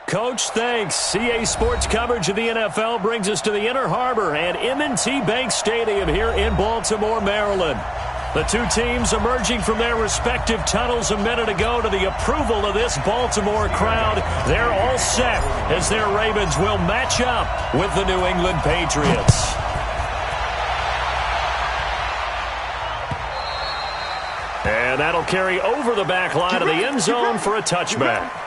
Coach, thanks. CA Sports coverage of the NFL brings us to the Inner Harbor at M&T Bank Stadium here in Baltimore, Maryland. The two teams emerging from their respective tunnels a minute ago to the approval of this Baltimore crowd. They're all set as their Ravens will match up with the New England Patriots. And that'll carry over the back line of the end zone for a touchback.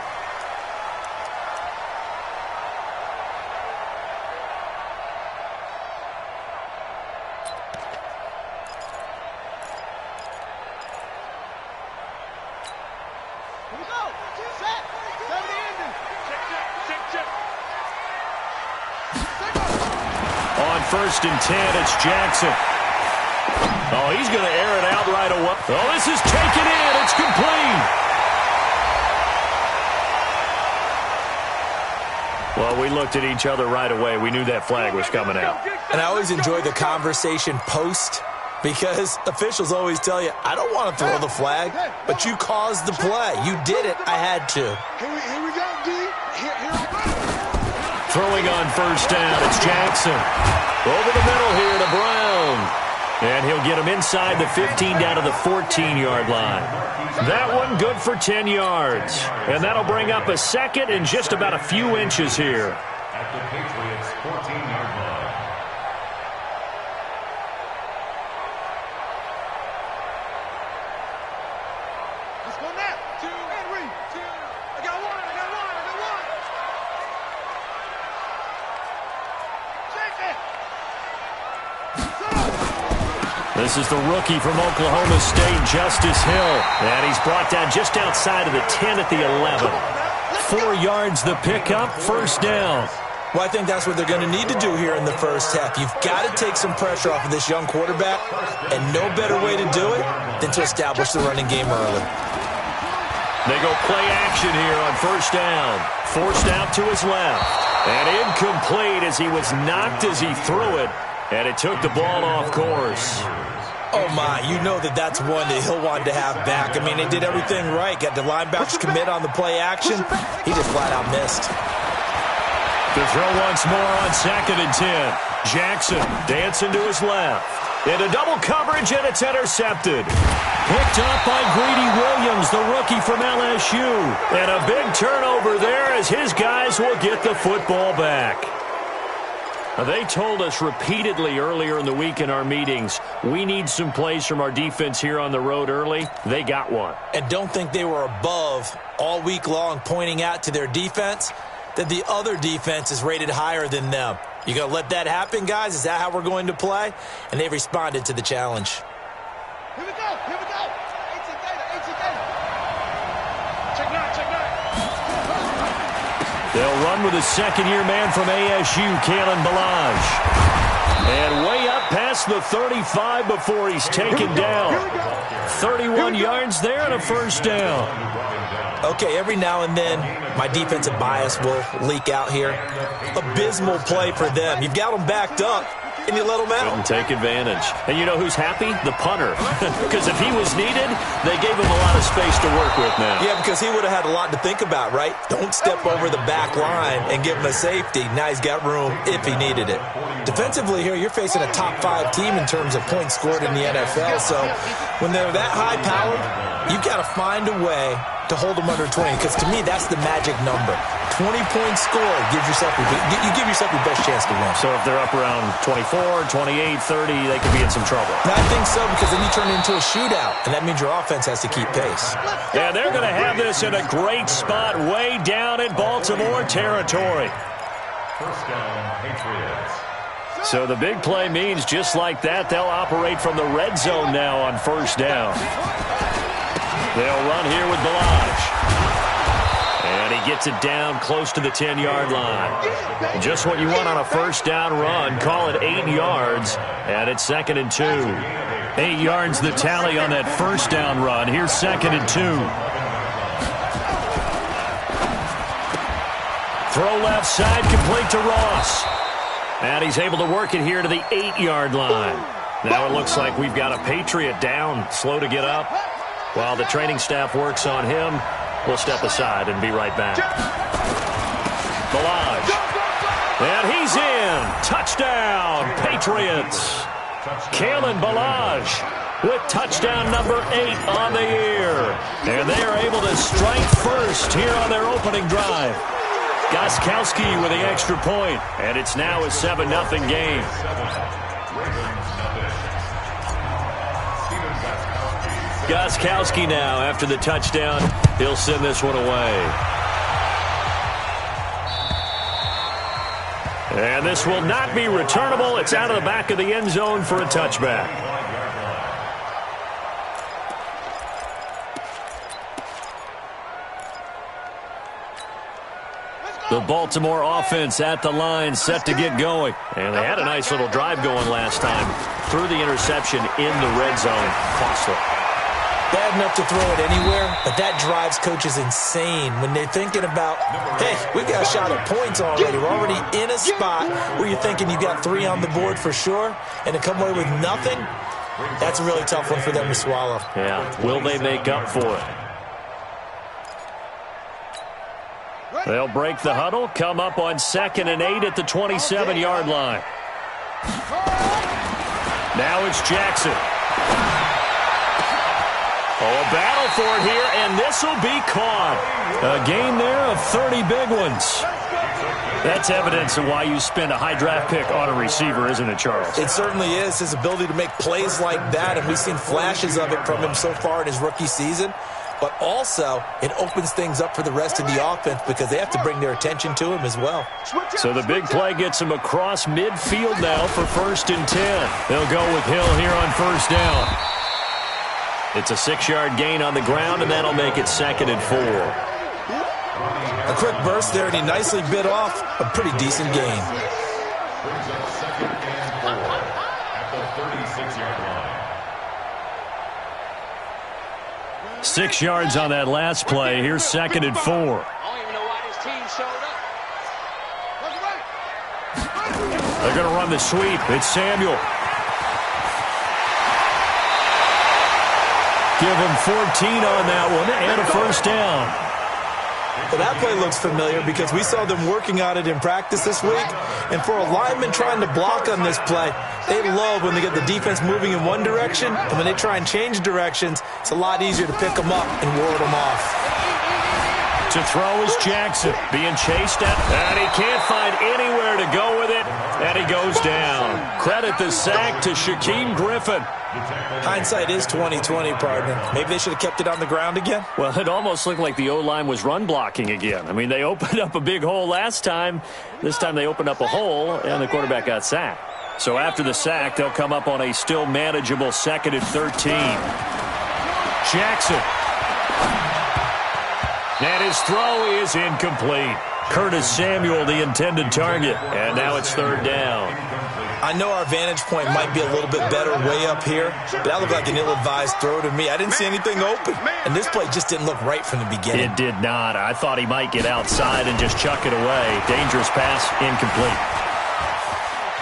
First and 10, it's Jackson. Oh, he's going to air it out right away. Oh, this is taken in. It's complete. Well, we looked at each other right away. We knew that flag was coming out. And I always enjoy the conversation post because officials always tell you, I don't want to throw the flag, but you caused the play. You did it. I had to. Here we go, D. Here I go. Throwing on first down, it's Jackson. Over the middle here to Brown. And he'll get him inside the 15 down to the 14-yard line. That one good for 10 yards. And that'll bring up a second and just about a few inches here. At the Patriots' 14-yard line. Let's go now. Two. I got one. Shake it. This is the rookie from Oklahoma State, Justice Hill. And he's brought down just outside of the 10 at the 11. 4 yards the pickup, first down. Well, I think that's what they're going to need to do here in the first half. You've got to take some pressure off of this young quarterback, and no better way to do it than to establish the running game early. They go play action here on first down. Forced out to his left. And incomplete as he was knocked as he threw it. And it took the ball off course. Oh, my. You know that's one that he'll want to have back. I mean, they did everything right. Got the linebackers commit on the play action. He just flat out missed. To throw once more on second and 10. Jackson dancing to his left. Into double coverage, and it's intercepted. Picked up by Greedy Williams, the rookie from LSU. And a big turnover there as his guys will get the football back. They told us repeatedly earlier in the week in our meetings, we need some plays from our defense here on the road early. They got one. And don't think they were above all week long pointing out to their defense that the other defense is rated higher than them. You going to let that happen, guys? Is that how we're going to play? And they responded to the challenge. Here we go. 18 data. Check nine. They'll run with a second-year man from ASU, Kalen Ballage. And way up past the 35 before he's taken down. 31 yards there and a first down. Okay, every now and then, my defensive bias will leak out here. Abysmal play for them. You've got them backed up, and you let them out. Couldn't take advantage. And you know who's happy? The punter. Because if he was needed, they gave him a lot of space to work with now. Yeah, because he would have had a lot to think about, right? Don't step over the back line and give him a safety. Now he's got room if he needed it. Defensively here, you're facing a top-5 team in terms of points scored in the NFL. So when they're that high-powered, you've got to find a way to hold them under 20, because to me, that's the magic number. 20 points scored gives yourself you give yourself your best chance to win. So if they're up around 24, 28, 30, they could be in some trouble. And I think so, because then you turn it into a shootout, and that means your offense has to keep pace. Yeah, they're going to have this in a great spot way down in Baltimore territory. First down, Patriots. So the big play means just like that, they'll operate from the red zone now on first down. They'll run here with Ballage. And he gets it down close to the 10-yard line. Just what you want on a first down run. Call it 8 yards. And it's 2nd and 2. 8 yards the tally on that first down run. Here's 2nd and 2. Throw left side, complete to Ross. And he's able to work it here to the 8-yard line. Now it looks like we've got a Patriot down, slow to get up. While the training staff works on him, we'll step aside and be right back. Balaj. And he's in. Touchdown, Patriots. Kalen Balaj with touchdown number 8 on the year. And they are able to strike first here on their opening drive. Gostkowski with the extra point, and it's now a 7-0 game. Gostkowski now after the touchdown. He'll send this one away. And this will not be returnable. It's out of the back of the end zone for a touchback. The Baltimore offense at the line, set to get going. And they had a nice little drive going last time. Threw the interception in the red zone. Costly. Bad enough to throw it anywhere, but that drives coaches insane when they're thinking about, hey, we got a shot at points already. We're already in a spot where you're thinking you got 3 on the board for sure, and to come away with nothing, that's a really tough one for them to swallow. Yeah, will they make up for it? They'll break the huddle, come up on 2nd and 8 at the 27-yard line. Now it's Jackson. Oh, a battle for it here, and this will be caught. A game there of 30 big ones. That's evidence of why you spend a high draft pick on a receiver, isn't it, Charles? It certainly is. His ability to make plays like that, and we've seen flashes of it from him so far in his rookie season. But also, it opens things up for the rest of the offense because they have to bring their attention to him as well. So the big play gets him across midfield now for 1st and 10. They'll go with Hill here on 1st down. It's a 6-yard gain on the ground, and that'll make it 2nd and 4. A quick burst there, and he nicely bit off a pretty decent gain. Brings up 2nd and 4 at the 36-yard line. 6 yards on that last play. Here's 2nd and 4. I don't even know why this team showed up. They're going to run the sweep. It's Samuel. Give him 14 on that one and a 1st down. Well, that play looks familiar because we saw them working on it in practice this week. And for a lineman trying to block on this play, they love when they get the defense moving in one direction. And when they try and change directions, it's a lot easier to pick them up and ward them off. To throw is Jackson, being chased at, and he can't find anywhere to go with it, and he goes down. Credit the sack to Shaquem Griffin. Hindsight is 20/20, partner. Maybe they should have kept it on the ground again. Well, it almost looked like the O-line was run blocking again. I mean, they opened up a big hole last time. This time they opened up a hole, and the quarterback got sacked. So after the sack, they'll come up on a still manageable 2nd and 13. Jackson. And his throw is incomplete. Curtis Samuel, the intended target. And now it's 3rd down. I know our vantage point might be a little bit better way up here, but that looked like an ill-advised throw to me. I didn't see anything open, and this play just didn't look right from the beginning. It did not. I thought he might get outside and just chuck it away. Dangerous pass, incomplete.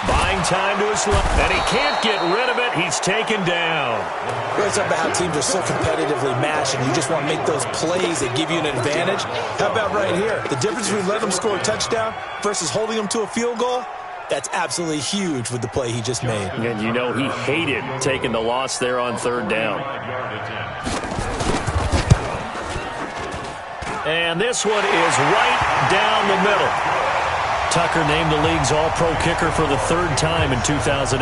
Buying time to his left, and he can't get rid of it. He's taken down. We're talking about how teams are so competitively matched, and you just want to make those plays that give you an advantage. How about right here? The difference between letting them score a touchdown versus holding them to a field goal? That's absolutely huge with the play he just made. And you know he hated taking the loss there on 3rd down. And this one is right down the middle. Tucker named the league's all-pro kicker for the 3rd time in 2018.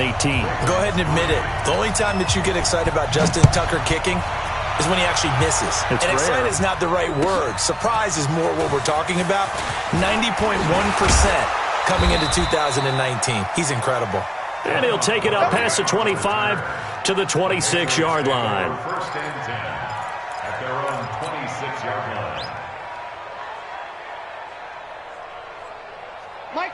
Go ahead and admit it. The only time that you get excited about Justin Tucker kicking is when he actually misses. It's and rare. excited is not the right word. Surprise is more what we're talking about. 90.1% coming into 2019. He's incredible. And he'll take it up past the 25 to the 26-yard line. 1st and 10 at their own 26-yard line.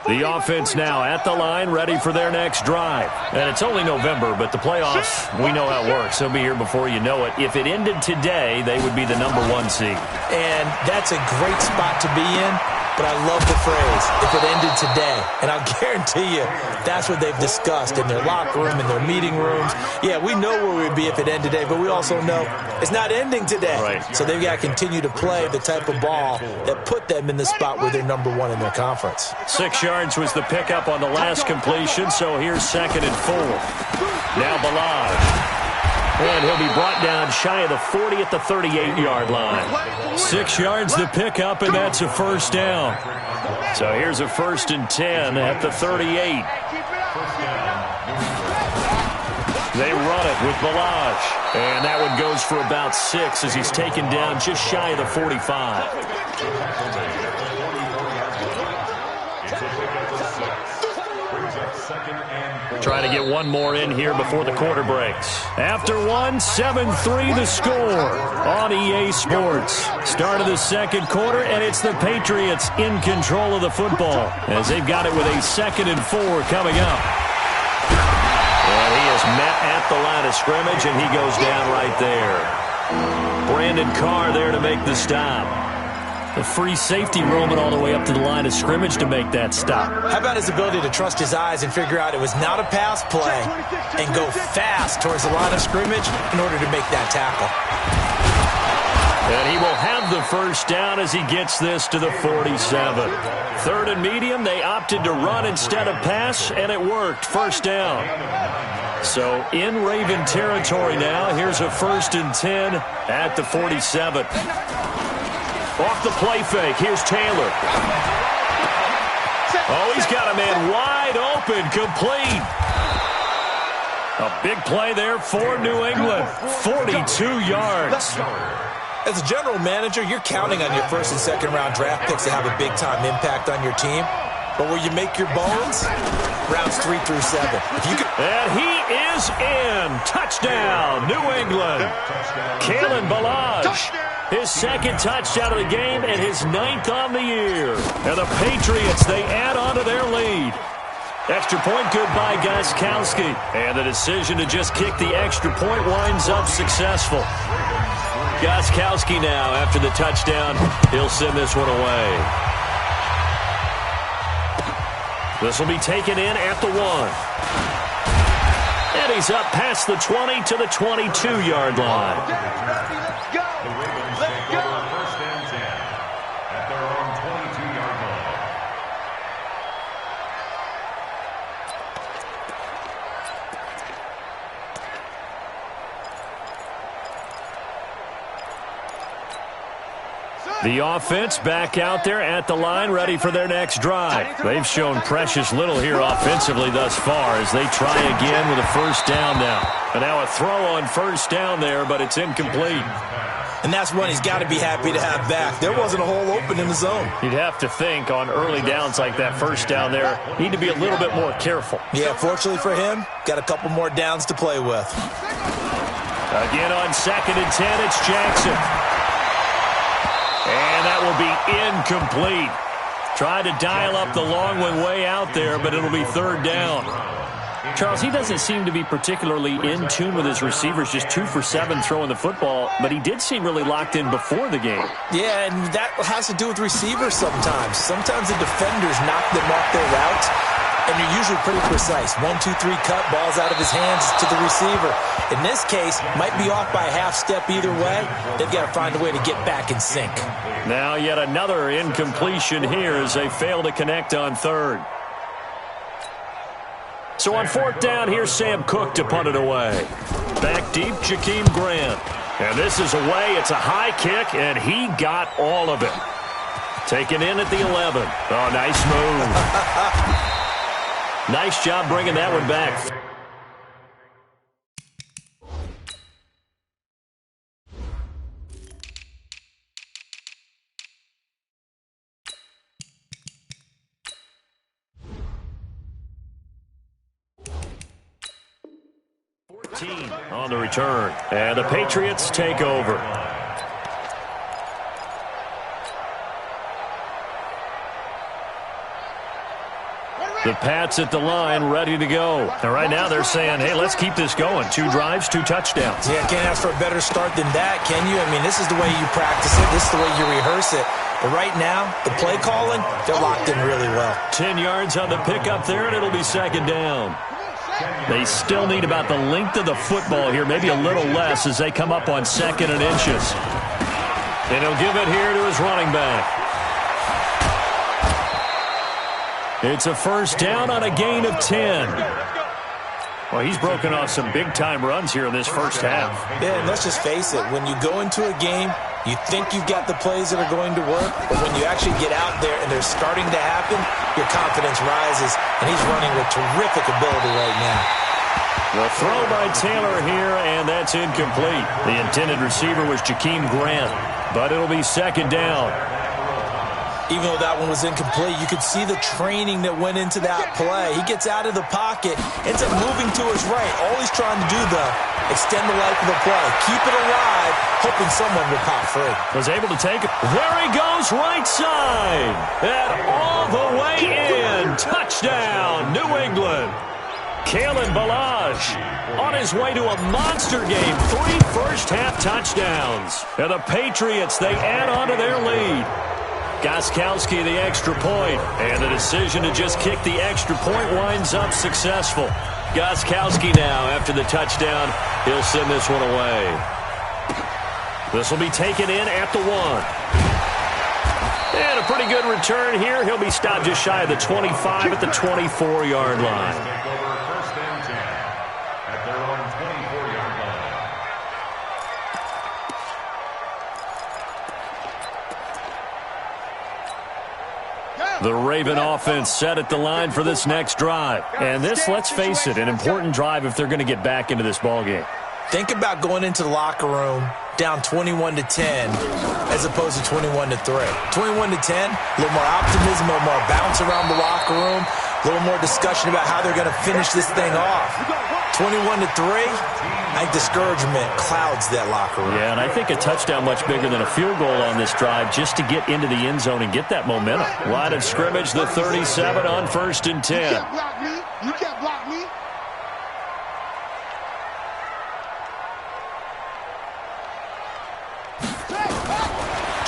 The offense now at the line, ready for their next drive. And it's only November, but the playoffs, we know how it works. They'll be here before you know it. If it ended today, they would be the #1 seed. And that's a great spot to be in. but I love the phrase, if it ended today. And I'll guarantee you that's what they've discussed in their locker room, in their meeting rooms. Yeah, we know where we'd be if it ended today, but we also know it's not ending today. Right. So they've got to continue to play the type of ball that put them in the spot where they're number one in their conference. 6 yards was the pickup on the last completion, so here's 2nd and 4. Now Balaj. And he'll be brought down shy of the 40 at the 38-yard line. 6 yards the pickup, and that's a first down. So here's a 1st and 10 at the 38. They run it with Balaj. And that one goes for about 6 as he's taken down just shy of the 45. Trying to get one more in here before the quarter breaks. After one, 7-3 the score on EA Sports. Start of the second quarter, and it's the Patriots in control of the football as they've got it with a 2nd and 4 coming up. And he is met at the line of scrimmage, and he goes down right there. Brandon Carr there to make the stop. The free safety roaming all the way up to the line of scrimmage to make that stop. How about his ability to trust his eyes and figure out it was not a pass play and go fast towards the line of scrimmage in order to make that tackle. And he will have the first down as he gets this to the 47. 3rd and medium, they opted to run instead of pass, and it worked. First down. So in Raven territory now, here's a 1st and 10 at the 47. Off the play fake, here's Taylor. Oh, he's got a man wide open, complete. A big play there for New England. 42 yards. As a general manager, you're counting on your 1st and 2nd round draft picks to have a big-time impact on your team. But where you make your bones, rounds 3 through 7. If you can... And he is in. Touchdown, New England. Kalen Balaj. His 2nd touchdown of the game and his 9th on the year. And the Patriots, they add on to their lead. Extra point good by Gostkowski. And the decision to just kick the extra point winds up successful. Gostkowski now, after the touchdown, he'll send this one away. This will be taken in at the 1. And he's up past the 20 to the 22-yard line. The offense back out there at the line, ready for their next drive. They've shown precious little here offensively thus far as they try again with a first down now. And now a throw on first down there, but it's incomplete. And that's one he's got to be happy to have back. There wasn't a hole open in the zone. You'd have to think on early downs like that first down there, need to be a little bit more careful. Yeah, fortunately for him, got a couple more downs to play with. Again on 2nd and 10, it's Jackson. And that will be incomplete. Tried to dial up the long one way out there, but it'll be 3rd down. Charles, he doesn't seem to be particularly in tune with his receivers, just 2 for 7 throwing the football, but he did seem really locked in before the game. Yeah, and that has to do with receivers sometimes. Sometimes the defenders knock them off their route, and they're usually pretty precise. 1, 2, 3 cut, balls out of his hands to the receiver. In this case, might be off by a half step either way. They've got to find a way to get back in sync. Now yet another incompletion here as they fail to connect on 3rd. So on 4th down, here's Sam Cook to punt it away. Back deep, Jakeem Grant. And this is away. It's a high kick, and he got all of it. Taken in at the 11. Oh, nice move. Nice job bringing that one back. On the return, and the Patriots take over. Ready, The Pats at the line, ready to go. And right now they're saying, hey, let's keep this going. 2 drives, 2 touchdowns. Yeah, can't ask for a better start than that, can you? I mean, this is the way you practice it. This is the way you rehearse it. But right now, the play calling, they're locked in really well. 10 yards on the pickup there, and it'll be 2nd down. They still need about the length of the football here, maybe a little less as they come up on 2nd and inches. And he'll give it here to his running back. It's a 1st down on a gain of 10. Well, he's broken off some big-time runs here in this first half. Yeah, and let's just face it. When you go into a game, you think you've got the plays that are going to work, but when you actually get out there and they're starting to happen, your confidence rises, and he's running with terrific ability right now. The throw by Taylor here, and that's incomplete. The intended receiver was Jakeem Grant, but it'll be 2nd down. Even though that one was incomplete, you could see the training that went into that play. He gets out of the pocket, ends up moving to his right. All he's trying to do, though, extend the life of the play. Keep it alive, hoping someone will pop free. Was able to take it. There he goes, right side. And all the way in. Touchdown, New England. Kalen Ballage on his way to a monster game. 3 first-half touchdowns. And the Patriots, they add on to their lead. Gostkowski the extra point, and the decision to just kick the extra point winds up successful. Gostkowski now, after the touchdown, he'll send this one away. This will be taken in at the 1. And a pretty good return here. He'll be stopped just shy of the 25 at the 24-yard line. The Raven offense set at the line for this next drive. And this, let's face it, an important drive if they're going to get back into this ballgame. Think about going into the locker room down 21-10 as opposed to 21-3. 21-10, a little more optimism, a little more bounce around the locker room, a little more discussion about how they're going to finish this thing off. 21-3, I think discouragement clouds that locker room. Yeah, and I think a touchdown much bigger than a field goal on this drive just to get into the end zone and get that momentum. Line of scrimmage, the 37 on 1st and 10. You can't block me. You can't block me.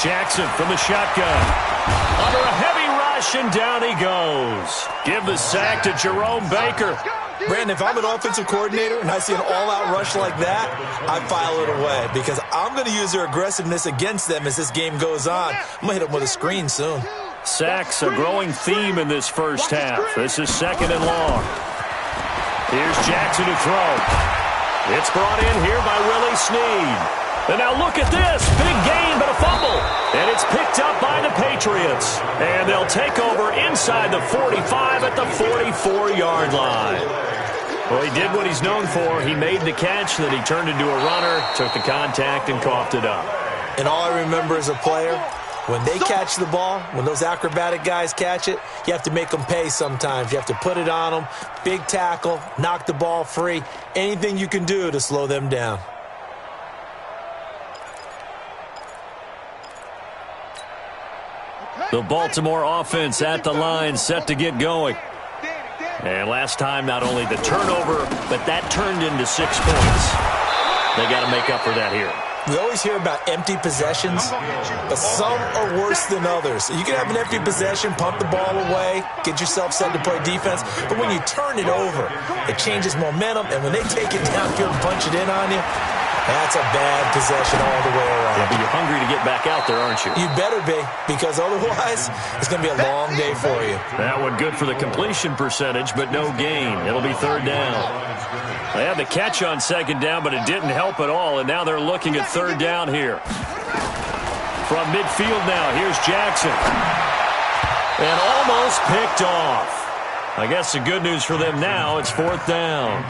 Jackson from the shotgun. Under a heavy rush, and down he goes. Give the sack to Jerome Baker. Brandon, if I'm an offensive coordinator and I see an all-out rush like that, I file it away because I'm going to use their aggressiveness against them as this game goes on. I'm going to hit them with a screen soon. Sacks, a growing theme in this first half. This is 2nd and long. Here's Jackson to throw. It's brought in here by Willie Snead. And now look at this. Big gain, but a fumble. And it's picked up by the Patriots. And they'll take over inside the 45 at the 44-yard line. Well, he did what he's known for. He made the catch, then he turned into a runner, took the contact, and coughed it up. And all I remember as a player, when they catch the ball, when those acrobatic guys catch it, you have to make them pay sometimes. You have to put it on them, big tackle, knock the ball free, anything you can do to slow them down. The Baltimore offense at the line, set to get going. And last time, not only the turnover, but that turned into 6 points. They got to make up for that here. We always hear about empty possessions, but some are worse than others. You can have an empty possession, pump the ball away, get yourself set to play defense, but when you turn it over, it changes momentum, and when they take it downfield and punch it in on you, that's a bad possession all the way around. Yeah, but you're hungry to get back out there, aren't you? You better be, because otherwise, it's going to be a long day for you. That one good for the completion percentage, but no gain. It'll be 3rd down. They had the catch on 2nd down, but it didn't help at all, and now they're looking at 3rd down here. From midfield now, here's Jackson. And almost picked off. I guess the good news for them now, it's 4th down.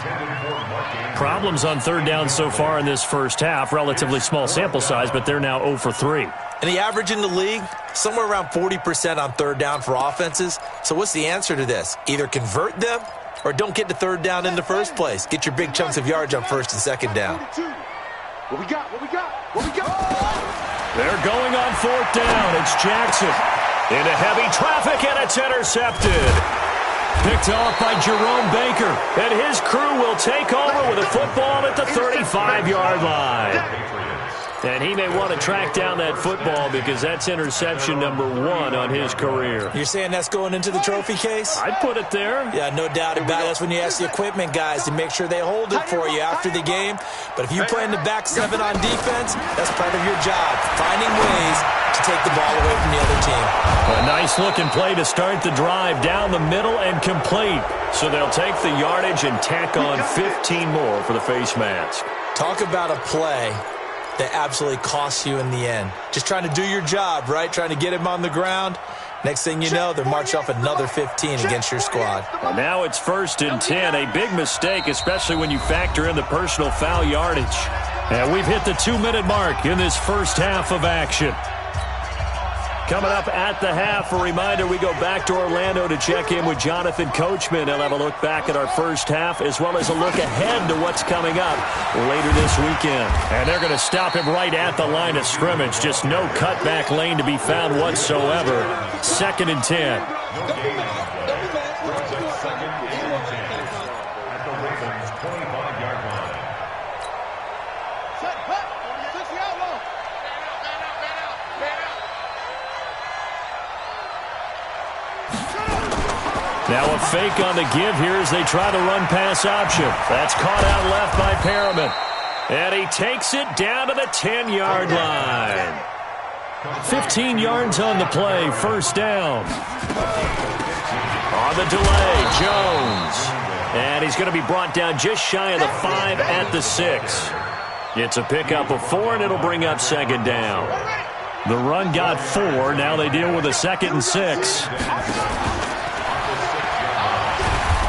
Problems on 3rd down so far in this first half. Relatively small sample size, but they're now 0 for 3. And the average in the league, somewhere around 40% on 3rd down for offenses. So what's the answer to this? Either convert them or don't get to 3rd down in the first place. Get your big chunks of yards on 1st and 2nd down. What we got? What we got? What we got? They're going on 4th down. It's Jackson into heavy traffic, and it's intercepted. picked off by Jerome Baker. And his crew will take over with a football at the 35-yard line. And he may want to track down that football because that's interception number 1 on his career. You're saying that's going into the trophy case? I'd put it there. Yeah, no doubt about it. That's when you ask the equipment guys to make sure they hold it for you after the game. But if you play in the back 7 on defense, that's part of your job, finding ways to take the ball away from the other team. A nice-looking play to start the drive down the middle and complete. So they'll take the yardage and tack on 15 more for the face mask. Talk about a play that absolutely costs you in the end. Just trying to do your job, right? Trying to get him on the ground. Next thing you know, they're marching off another 15 against your squad. Well, now it's 1st and 10. A big mistake, especially when you factor in the personal foul yardage. And we've hit the 2-minute mark in this first half of action. Coming up at the half, a reminder, we go back to Orlando to check in with Jonathan Coachman. He'll have a look back at our first half as well as a look ahead to what's coming up later this weekend. And they're going to stop him right at the line of scrimmage. Just no cutback lane to be found whatsoever. 2nd and 10. Now a fake on the give here as they try the run-pass option. That's caught out left by Perriman. And he takes it down to the 10-yard line. 15 yards on the play, 1st down. On the delay, Jones. And he's going to be brought down just shy of the 5 at the 6. It's a pickup of 4, and it'll bring up 2nd down. The run got 4. Now they deal with a 2nd and 6.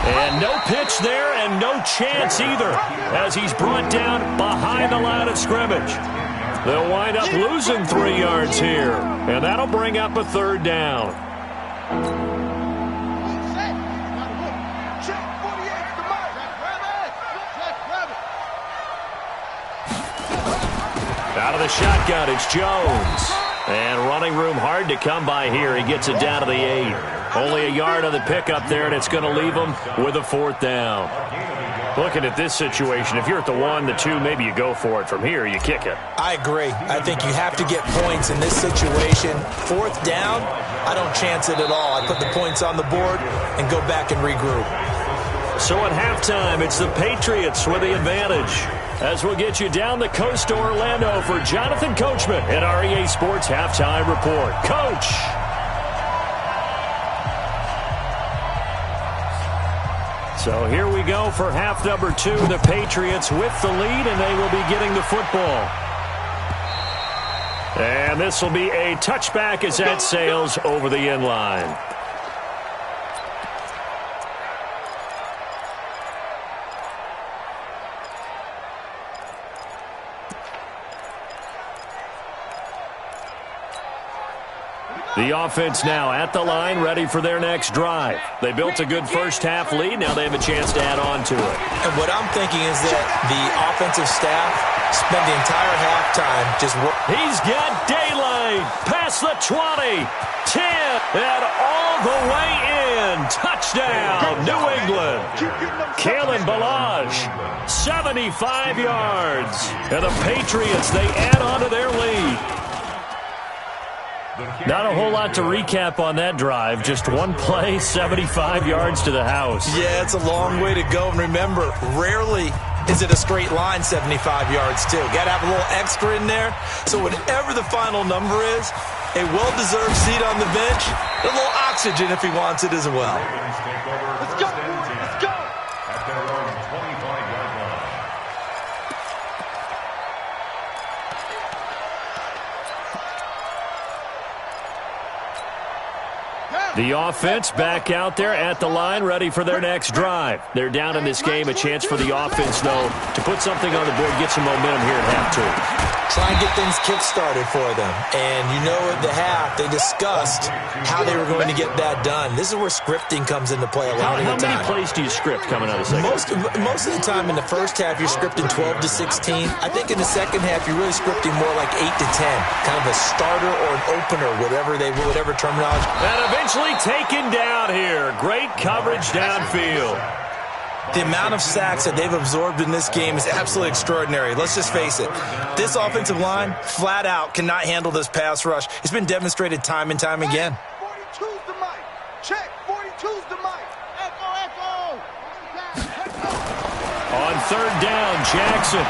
And no pitch there and no chance either as he's brought down behind the line of scrimmage. They'll wind up losing 3 yards here, and that'll bring up a 3rd down. Out of the shotgun, it's Jones. And running room hard to come by here. He gets it down to the 8. Only a yard on the pickup there, and it's going to leave him with a 4th down. Looking at this situation, if you're at the 1, the 2, maybe you go for it. From here, you kick it. I agree. I think you have to get points in this situation. 4th down, I don't chance it at all. I put the points on the board and go back and regroup. So at halftime, it's the Patriots with the advantage. As we'll get you down the coast to Orlando for Jonathan Coachman at our EA Sports Halftime Report. Coach! So here we go for half number 2. The Patriots with the lead, and they will be getting the football. And this will be a touchback as that sails over the end line. The offense now at the line, ready for their next drive. They built a good first half lead. Now they have a chance to add on to it. And what I'm thinking is that the offensive staff spent the entire halftime just working. He's got daylight past the 20, 10, and all the way in. Touchdown, New England. Kalen Ballage, 75 yards. And the Patriots, they add on to their lead. Not a whole lot to recap on that drive. Just one play, 75 yards to the house. Yeah, it's a long way to go. And remember, rarely is it a straight line 75 yards, too. Got to have a little extra in there. So whatever the final number is, a well-deserved seat on the bench, a little oxygen if he wants it as well. Let's go. Let's go. At their own 25-yard line. The offense back out there at the line, ready for their next drive. They're down in this game. A chance for the offense, though, to put something on the board, get some momentum here at half 2. try and get things kick-started for them. And you know at the half, they discussed how they were going to get that done. This is where scripting comes into play a lot of the time. How many plays do you script coming out of the second? Most of the time in the first half, you're scripting 12 to 16. I think in the second half, you're really scripting more like 8 to 10. Kind of a starter or an opener, whatever terminology. And eventually taken down here. Great coverage downfield. The amount of sacks that they've absorbed in this game is absolutely extraordinary. Let's just face it. This offensive line, flat out, cannot handle this pass rush. It's been demonstrated time and time again. 42's the mic. Check. 42's the mic. Echo. On third down, Jackson.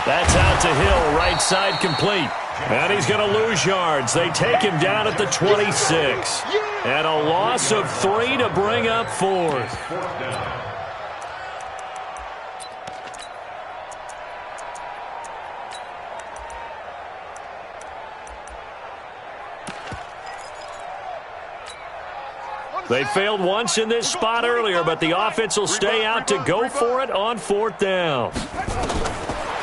That's out to Hill, right side complete. And he's going to lose yards. They take him down at the 26. And a loss of 3 to bring up fourth. They failed once in this spot earlier, but the offense will stay out to go for it on fourth down.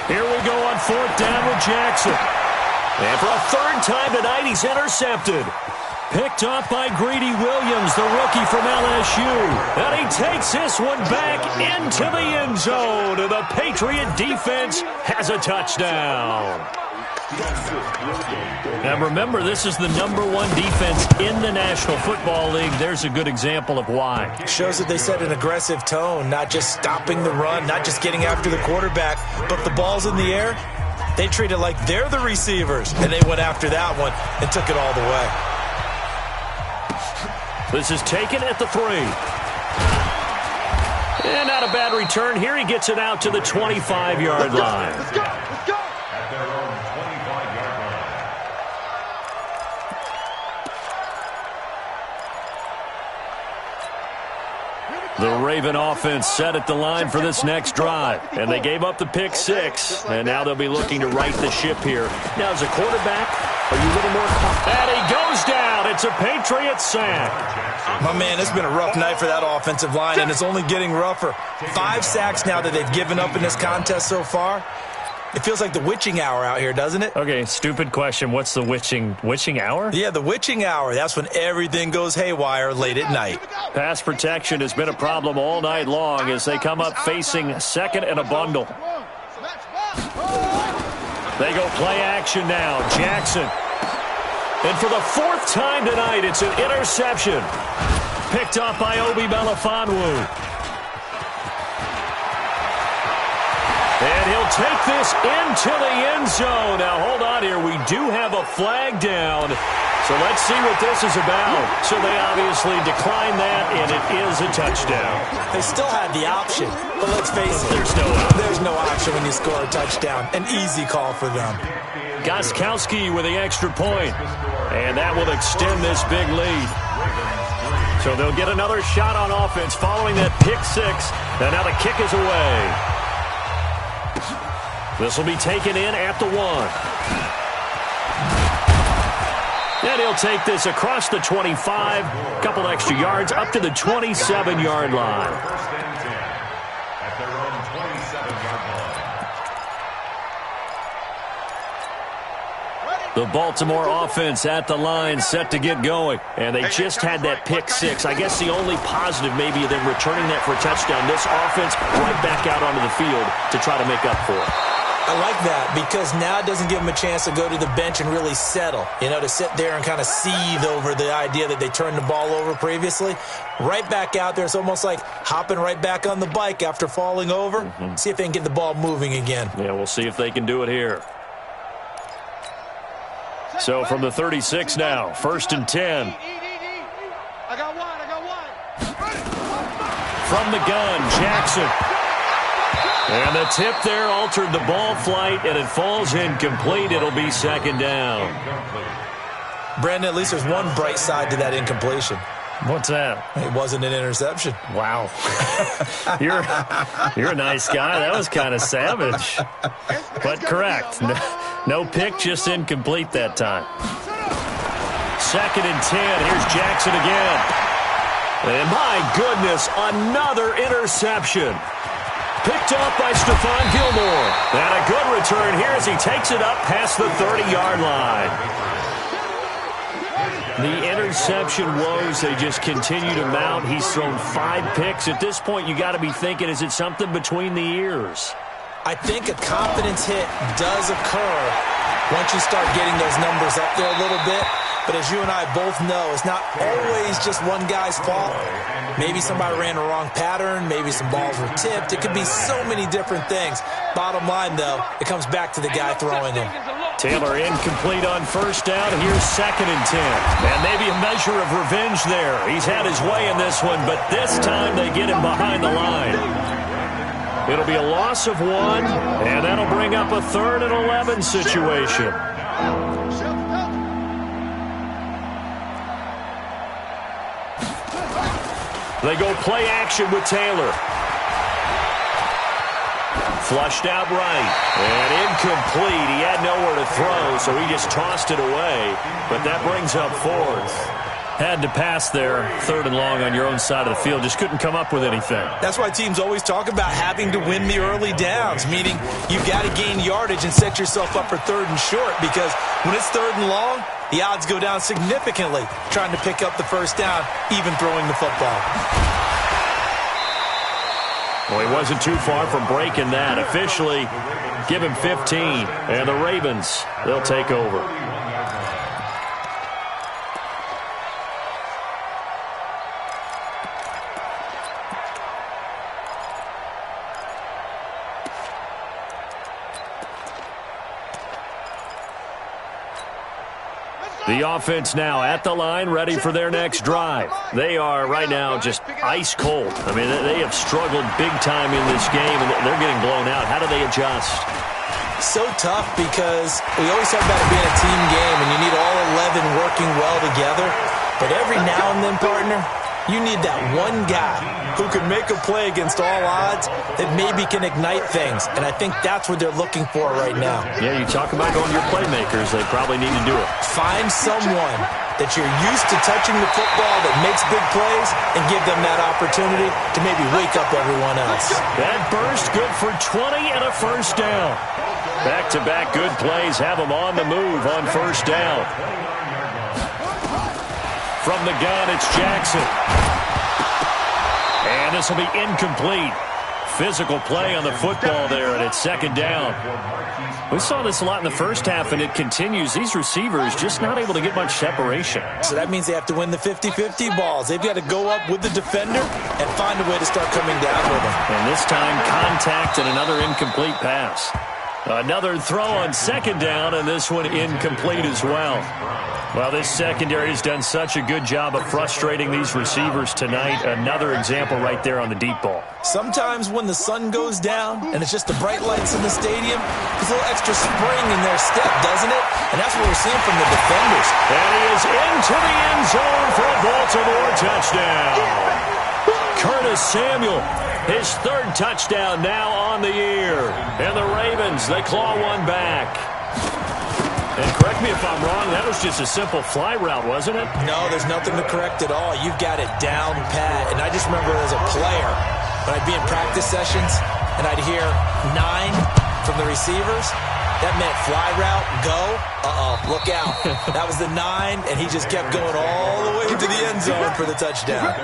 Here we go on fourth down with Jackson. And for a third time tonight, he's intercepted. Picked off by Greedy Williams, the rookie from LSU. And he takes this one back into the end zone. And the Patriot defense has a touchdown. Now remember, this is the #1 defense in the National Football League. There's a good example of why. Shows that they set an aggressive tone, not just stopping the run, not just getting after the quarterback, but the ball's in the air. They treat it like they're the receivers, and they went after that one and took it all the way. This is taken at the 3. And not a bad return. Here he gets it out to the 25-yard line. Let's go. At their own 25-yard line. The Raven offense set at the line for this next drive. And they gave up the pick 6. And now they'll be looking to right the ship here. Now, as a quarterback, are you a little more confident? And he goes down. It's a Patriot sack. My man, it's been a rough night for that offensive line, and it's only getting rougher. 5 sacks now that they've given up in this contest so far. It feels like the witching hour out here, doesn't it? Okay, stupid question. What's the witching hour? Yeah, the witching hour. That's when everything goes haywire late at night. Pass protection has been a problem all night long as they come up facing second and a bundle. They go play action now. Jackson. And for the 4th time tonight, it's an interception. Picked off by Obi Melifonwu. And he'll take this into the end zone. Now, hold on here. We do have a flag down. So let's see what this is about. So they obviously declined that, and it is a touchdown. They still had the option, but let's face it. There's no option when you score a touchdown. An easy call for them. Gostkowski with the extra point. And that will extend this big lead. So they'll get another shot on offense following that pick 6. And now the kick is away. This will be taken in at the 1. And he'll take this across the 25. A couple extra yards up to the 27-yard line. At their own 27-yard line. The Baltimore offense at the line set to get going. And they just had that pick 6. I guess the only positive maybe of them returning that for a touchdown. This offense right back out onto the field to try to make up for it. I like that because now it doesn't give them a chance to go to the bench and really settle, to sit there and kind of seethe over the idea that they turned the ball over previously. Right back out there. It's almost like hopping right back on the bike after falling over. See if they can get the ball moving again. Yeah, we'll see if they can do it here. So from the 36 now, 1st and 10. I got one. From the gun, Jackson. And the tip there altered the ball flight, and it falls incomplete. It'll be 2nd down. Brandon, at least there's one bright side to that incompletion. What's that? It wasn't an interception. Wow. You're a nice guy. That was kind of savage. But correct. No pick, just incomplete that time. 2nd and 10. Here's Jackson again. And my goodness, another interception. Picked up by Stephon Gilmore. And a good return here as he takes it up past the 30-yard line. The interception woes, they just continue to mount. He's thrown 5 picks. At this point, you got to be thinking, is it something between the ears? I think a confidence hit does occur once you start getting those numbers up there a little bit. But as you and I both know, it's not always just one guy's fault. Maybe somebody ran the wrong pattern. Maybe some balls were tipped. It could be so many different things. Bottom line, though, it comes back to the guy throwing them. Taylor incomplete on first down. Here's 2nd and 10. And maybe a measure of revenge there. He's had his way in this one, but this time they get him behind the line. It'll be a loss of 1, and that'll bring up a 3rd and 11 situation. They go play action with Taylor. Flushed out right. And incomplete. He had nowhere to throw, so he just tossed it away. But that brings up 4th. Had to pass there, 3rd and long on your own side of the field. Just couldn't come up with anything. That's why teams always talk about having to win the early downs, meaning you've got to gain yardage and set yourself up for 3rd and short, because when it's 3rd and long, the odds go down significantly trying to pick up the first down, even throwing the football. Well, he wasn't too far from breaking that. Officially, give him 15. And the Ravens, they'll take over. The offense now at the line, ready for their next drive. They are right now just ice cold. I mean, they have struggled big time in this game, and they're getting blown out. How do they adjust? So tough, because we always talk about it being a team game, and you need all 11 working well together. But every now and then, partner, you need that one guy who can make a play against all odds that maybe can ignite things. And I think that's what they're looking for right now. Yeah, you talk about going to your playmakers. They probably need to do it. Find someone that you're used to touching the football that makes big plays and give them that opportunity to maybe wake up everyone else. That burst good for 20 and a first down. Back-to-back good plays have them on the move on first down. From the gun, it's Jackson. And this will be incomplete. Physical play on the football there, and it's 2nd down. We saw this a lot in the first half, and it continues. These receivers just not able to get much separation. So that means they have to win the 50-50 balls. They've got to go up with the defender and find a way to start coming down with them. And this time, contact and another incomplete pass. Another throw on 2nd down, and this one incomplete as well. Well, this secondary has done such a good job of frustrating these receivers tonight. Another example right there on the deep ball. Sometimes when the sun goes down and it's just the bright lights in the stadium, there's a little extra spring in their step, doesn't it? And that's what we're seeing from the defenders. And he is into the end zone for a Baltimore touchdown. Curtis Samuel, his 3rd touchdown now on the year. And the Ravens, they claw one back. And correct me if I'm wrong, that was just a simple fly route, wasn't it? No, there's nothing to correct at all. You've got it down pat. And I just remember as a player, when I'd be in practice sessions and I'd hear 9 from the receivers, that meant fly route, go, look out. That was the 9, and he just kept going all the way to the end zone for the touchdown.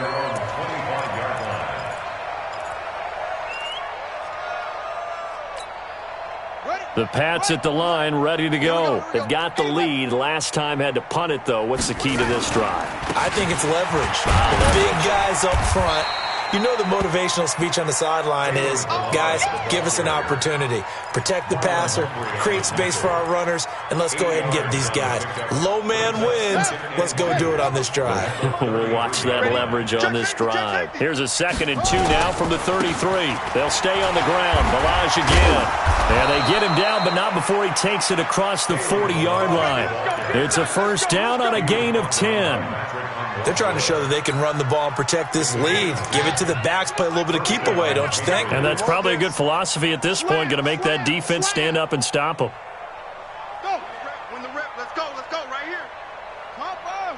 The Pats at the line, ready to go. They've got the lead. Last time had to punt it, though. What's the key to this drive? I think it's leverage. The big guys up front. You know the motivational speech on the sideline is, guys, give us an opportunity. Protect the passer, create space for our runners, and let's go ahead and get these guys. Low man wins. Let's go do it on this drive. We'll watch that leverage on this drive. Here's a 2nd and 2 now from the 33. They'll stay on the ground. Balaj again. And they get him down, but not before he takes it across the 40-yard line. It's a first down on a gain of 10. They're trying to show that they can run the ball and protect this lead. Give it to the backs, play a little bit of keep away, don't you think? And that's probably a good philosophy at this point, going to make that defense stand up and stop them. Go. Win the rep. Let's go right here. Stop him.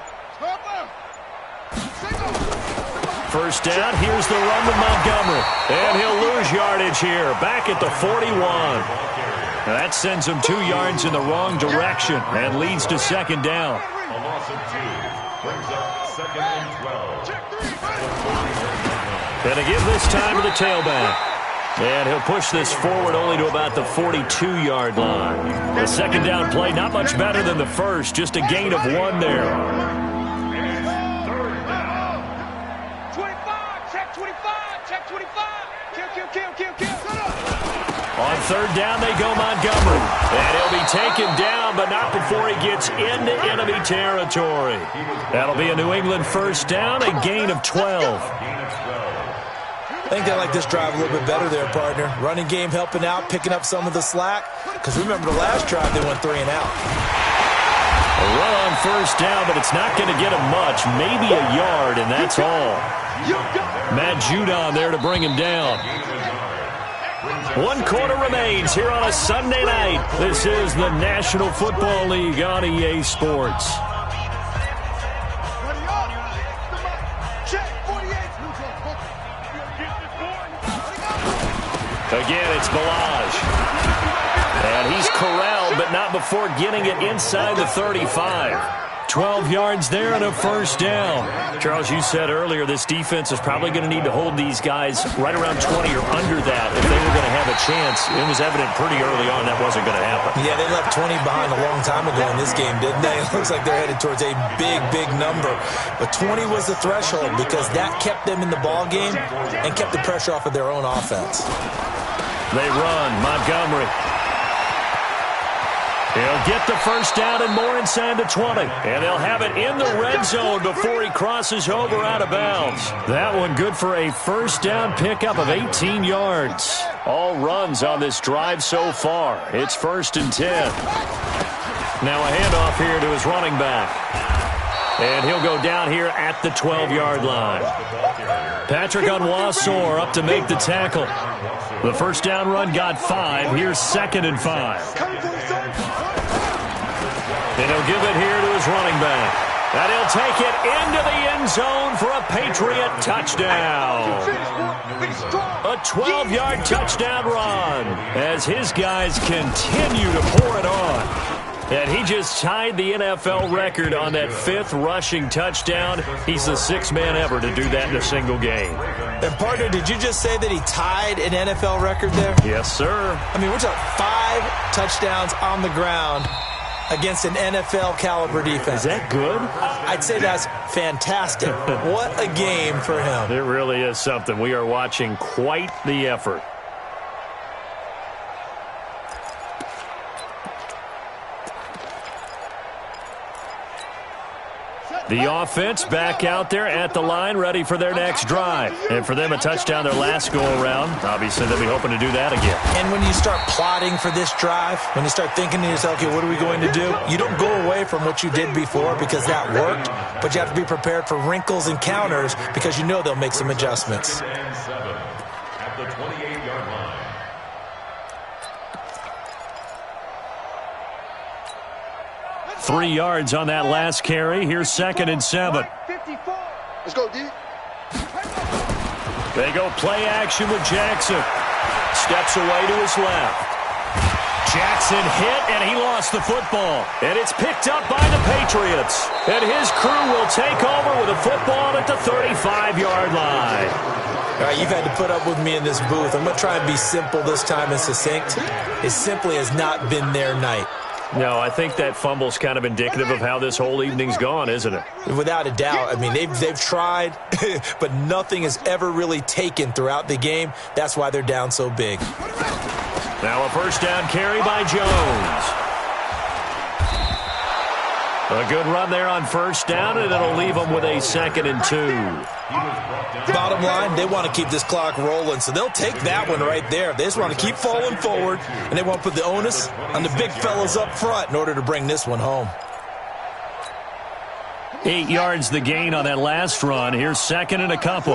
first down. Here's the run to Montgomery. And he'll lose yardage here. Back at the 41. Now that sends him 2 yards in the wrong direction and leads to second down. A loss of 2 brings up 2nd and 12. Going to give this time to the tailback. And he'll push this forward only to about the 42-yard line. The second down play, not much better than the first, just a gain of 1 there. 25, check 25, check 25. Kill. On third down, they go Montgomery. And he'll be taken down, but not before he gets into enemy territory. That'll be a New England first down, a gain of 12. I think they like this drive a little bit better there, partner. Running game helping out, picking up some of the slack. Because remember the last drive, they went 3 and out. A run on first down, but it's not going to get him much. Maybe a yard, and that's all. Matt Judon there to bring him down. 1 quarter remains here on a Sunday night. This is the National Football League on EA Sports. Again, it's Balaj. And he's corralled, but not before getting it inside the 35. 12 yards there and a first down. Charles, you said earlier this defense is probably going to need to hold these guys right around 20 or under that if they were going to have a chance. It was evident pretty early on that wasn't going to happen. Yeah, they left 20 behind a long time ago in this game, didn't they? It looks like they're headed towards a big number. But 20 was the threshold because that kept them in the ball game and kept the pressure off of their own offense. They run. Montgomery. He'll get the first down and more inside the 20. And they'll have it in the red zone before he crosses over out of bounds. That one good for a first down pickup of 18 yards. All runs on this drive so far. It's 1st and 10. Now a handoff here to his running back. And he'll go down here at the 12-yard line. Patrick Onwuasor up to make the tackle. The first down run got 5. Here's 2nd and 5. And he'll give it here to his running back. And he'll take it into the end zone for a Patriot touchdown. A 12-yard touchdown run as his guys continue to pour it on. And he just tied the NFL record on that 5th rushing touchdown. He's the 6th man ever to do that in a single game. And, partner, did you just say that he tied an NFL record there? Yes, sir. I mean, we're talking 5 touchdowns on the ground against an NFL-caliber defense. Is that good? I'd say that's fantastic. What a game for him. It really is something. We are watching quite the effort. The offense back out there at the line, ready for their next drive. And for them, a touchdown their last go-around. Obviously, they'll be hoping to do that again. And when you start plotting for this drive, when you start thinking to yourself, okay, what are we going to do? You don't go away from what you did before because that worked, but you have to be prepared for wrinkles and counters because you know they'll make some adjustments. At the 28-yard line. 3 yards on that last carry. Here's 2nd and 7. Let's go, D. They go play action with Jackson. Steps away to his left. Jackson hit, and he lost the football. And it's picked up by the Patriots. And his crew will take over with a football at the 35-yard line. All right, you've had to put up with me in this booth. I'm going to try and be simple this time and succinct. It simply has not been their night. No, I think that fumble's kind of indicative of how this whole evening's gone, isn't it? Without a doubt. I mean, they've tried, but nothing has ever really taken throughout the game. That's why they're down so big. Now a first down carry by Jones. A good run there on first down, and it'll leave them with a 2nd and 2. Bottom line, they want to keep this clock rolling, so they'll take that one right there. They just want to keep falling forward, and they want to put the onus on the big fellas up front in order to bring this one home. 8 yards the gain on that last run. Here's 2nd and a couple.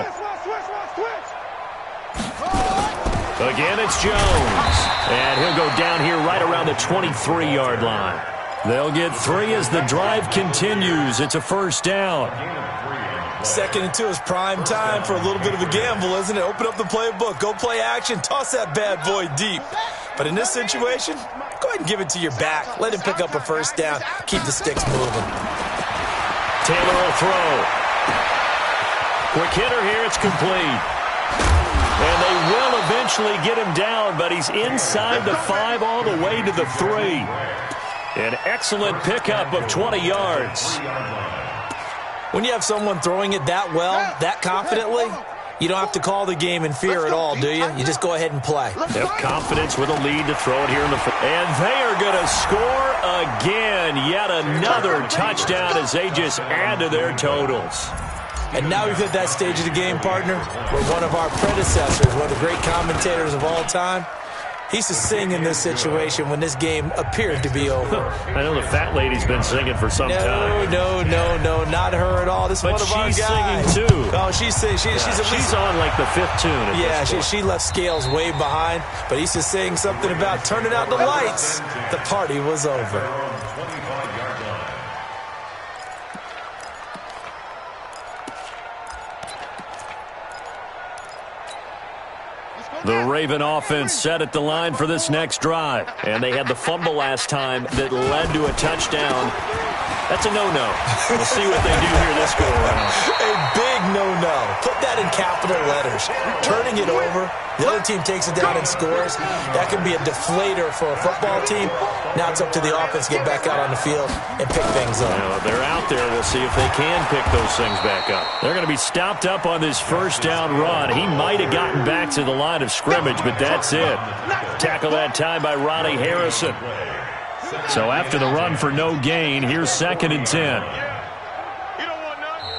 Again, it's Jones. And he'll go down here right around the 23-yard line. They'll get 3 as the drive continues. It's a first down. 2nd and 2 is prime time for a little bit of a gamble, isn't it? Open up the playbook, go play action, toss that bad boy deep. But in this situation, go ahead and give it to your back. Let him pick up a first down. Keep the sticks moving. Taylor will throw. Quick hitter here, it's complete. And they will eventually get him down, but he's inside the 5 all the way to the 3. An excellent pickup of 20 yards. When you have someone throwing it that well, that confidently, you don't have to call the game in fear at all, do you? You just go ahead and play. Have confidence with a lead to throw it here in the fourth. And they are going to score again. Yet another touchdown as they just add to their totals. And now we've hit that stage of the game, partner, where one of our predecessors, one of the great commentators of all time, he used to sing in this situation when this game appeared to be over. I know the fat lady's been singing for some time. No, not her at all. This is one of our guys. But she's singing too. Oh, she's singing. She's on like the 5th tune. Yeah, she left Scales way behind, but he used to sing something about turning out the lights. The party was over. The Raven offense set at the line for this next drive. And they had the fumble last time that led to a touchdown. That's a no-no. We'll see what they do here this go-around. A big no-no. Put that in capital letters. Turning it over, the other team takes it down and scores. That can be a deflator for a football team. Now it's up to the offense to get back out on the field and pick things up. Well, they're out there. We'll see if they can pick those things back up. They're going to be stopped up on this first down run. He might have gotten back to the line of scrimmage, but that's it. Tackle that time by Ronnie Harrison. So after the run for no gain, here's 2nd and 10.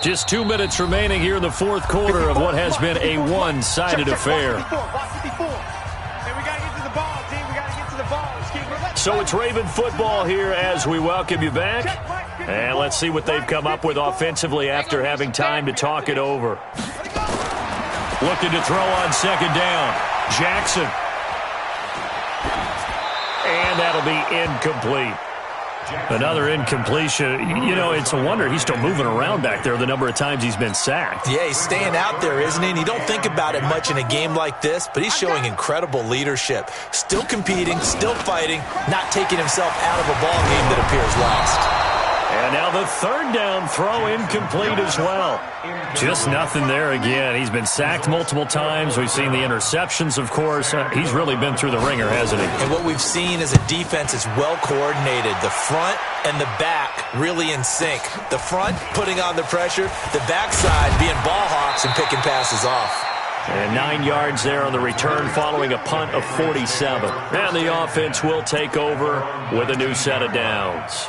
Just 2 minutes remaining here in the fourth quarter of what has been a one-sided affair. So it's Raven football here as we welcome you back. And let's see what they've come up with offensively after having time to talk it over. Looking to throw on 2nd down. Jackson. And that'll be incomplete. Another incompletion. You know, it's a wonder he's still moving around back there the number of times he's been sacked. Yeah, he's staying out there, isn't he? And you don't think about it much in a game like this, but he's showing incredible leadership. Still competing, still fighting, not taking himself out of a ball game that appears lost. And now the 3rd down throw incomplete as well. Just nothing there again. He's been sacked multiple times. We've seen the interceptions, of course. He's really been through the ringer, hasn't he? And what we've seen is a defense is well coordinated. The front and the back really in sync. The front putting on the pressure, the backside being ball hawks and picking passes off. And 9 yards there on the return following a punt of 47. And the offense will take over with a new set of downs.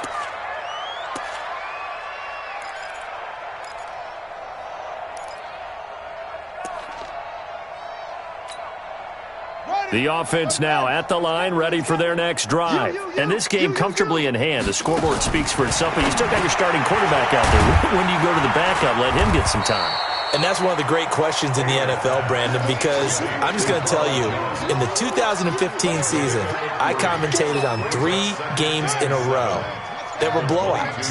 The offense now at the line, ready for their next drive. And this game comfortably in hand. The scoreboard speaks for itself, but you still got your starting quarterback out there. When do you go to the backup? Let him get some time. And that's one of the great questions in the NFL, Brandon, because I'm just going to tell you, in the 2015 season, I commentated on 3 games in a row that were blowouts.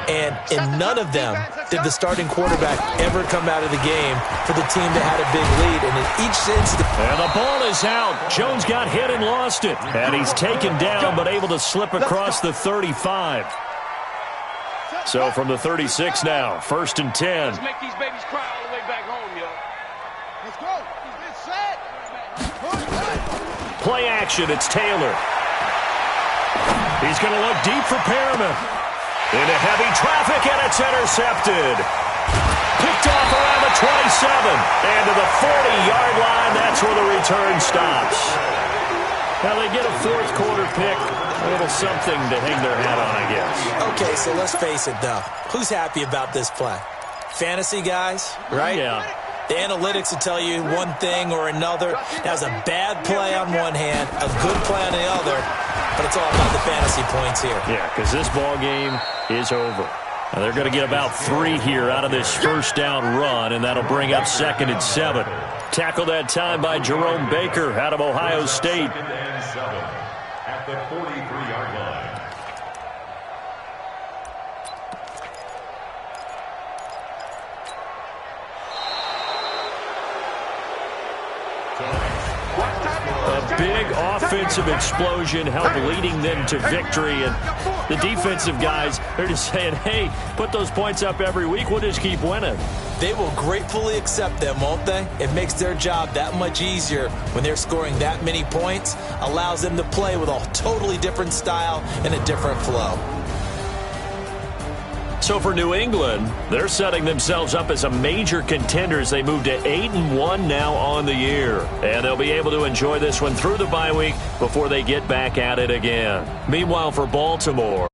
And in none of them did the starting quarterback ever come out of the game for the team that had a big lead. And in each instance... And the ball is out. Jones got hit and lost it. And he's taken down but able to slip across the 35. So from the 36 now, 1st and 10. Let's make these babies cry all the way back home, yo. Let's go. It's set. Play action. It's Taylor. He's going to look deep for Perriman. Into heavy traffic, and it's intercepted. Picked off around the 27. And to the 40-yard line, that's where the return stops. Now they get a fourth quarter pick. A little something to hang their hat on, I guess. Okay, so let's face it, though. Who's happy about this play? Fantasy guys, right? Yeah. The analytics will tell you one thing or another. That was a bad play on one hand, a good play on the other, but it's all about the fantasy points here. Yeah, because this ball game is over. Now they're going to get about 3 here out of this first down run, and that'll bring up 2nd and 7. Tackled that time by Jerome Baker out of Ohio State. At the 43-yard line. big offensive explosion help leading them to victory. And the defensive guys, they're just saying, hey, put those points up every week. We'll just keep winning. They will gratefully accept them, won't they? It makes their job that much easier when they're scoring that many points. Allows them to play with a totally different style and a different flow. So for New England, they're setting themselves up as a major contender as they move to 8-1 now on the year. And they'll be able to enjoy this one through the bye week before they get back at it again. Meanwhile, for Baltimore,